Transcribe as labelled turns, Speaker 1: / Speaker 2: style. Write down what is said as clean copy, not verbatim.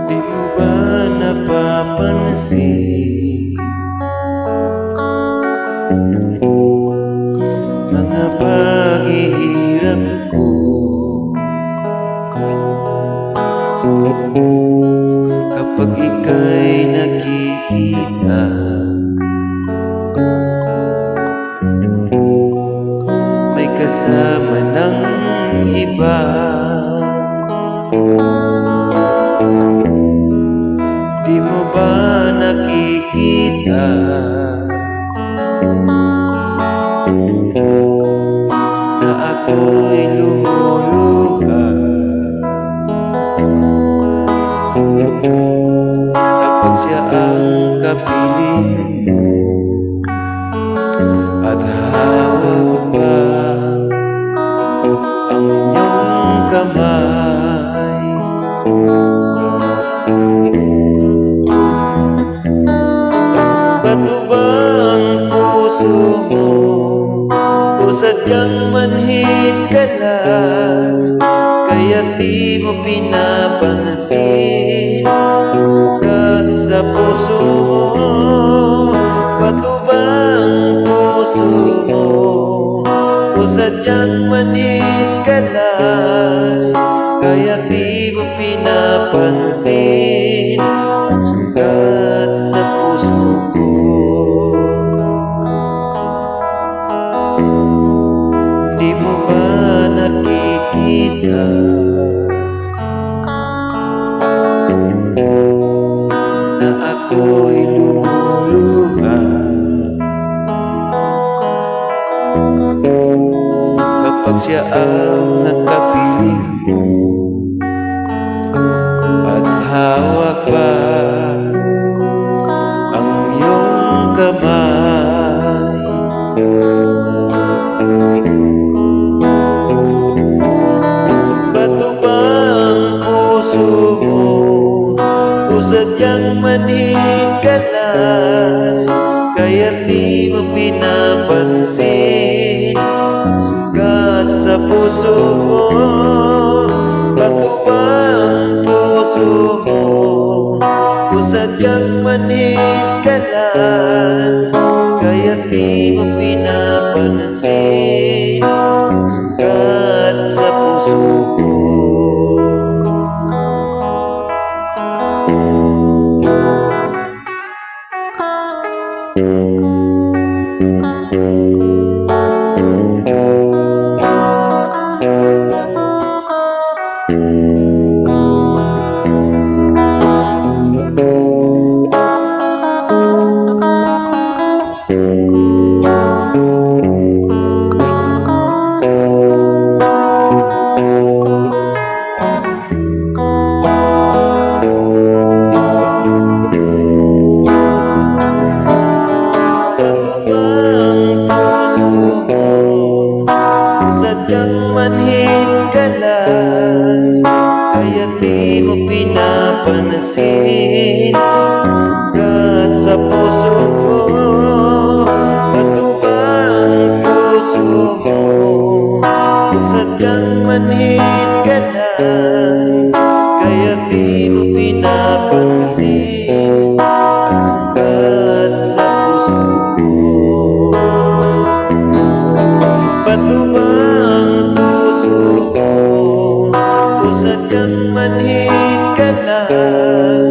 Speaker 1: Di mo ba napapansin mga paghihirap ko? Kapag ika'y nakikita, may kasama ng iba. Di mo ba nakikita na ako'y lumuluha kapag siya ang kapiling mo at hawak pa ang iyong kamay? Bato ba ang puso mo o sadyang manhid ka lang, kaya di mo pinapansin ang sugat sa puso mo? Bato ba ang puso mo o sadyang manhid ka lang, kaya di mo pinapansin ang sugat sa puso ko? Di mo ba nakikita na ako'y lumuluha kapag siya ang nakapiling mo at hawak pa ang iyong kamay? Bato ba ang puso mo o sadyang manhid ka lang, kaya di mo pinapansin ang sugat sa puso mo? Bato ba ang puso mo o sadyang manhid ka lang, kaya di mo pinapansin ang sugat sa puso ko? Sadyang manhid ka lang, kaya di mo pinapansin ang sugat sa puso ko. Bato ba ang puso mo kung sadyang manhid ka lang, kaya di mo pinapansin ang sugat sa puso ko? Bato ba ang puso mo o sadyang manhid ka lang,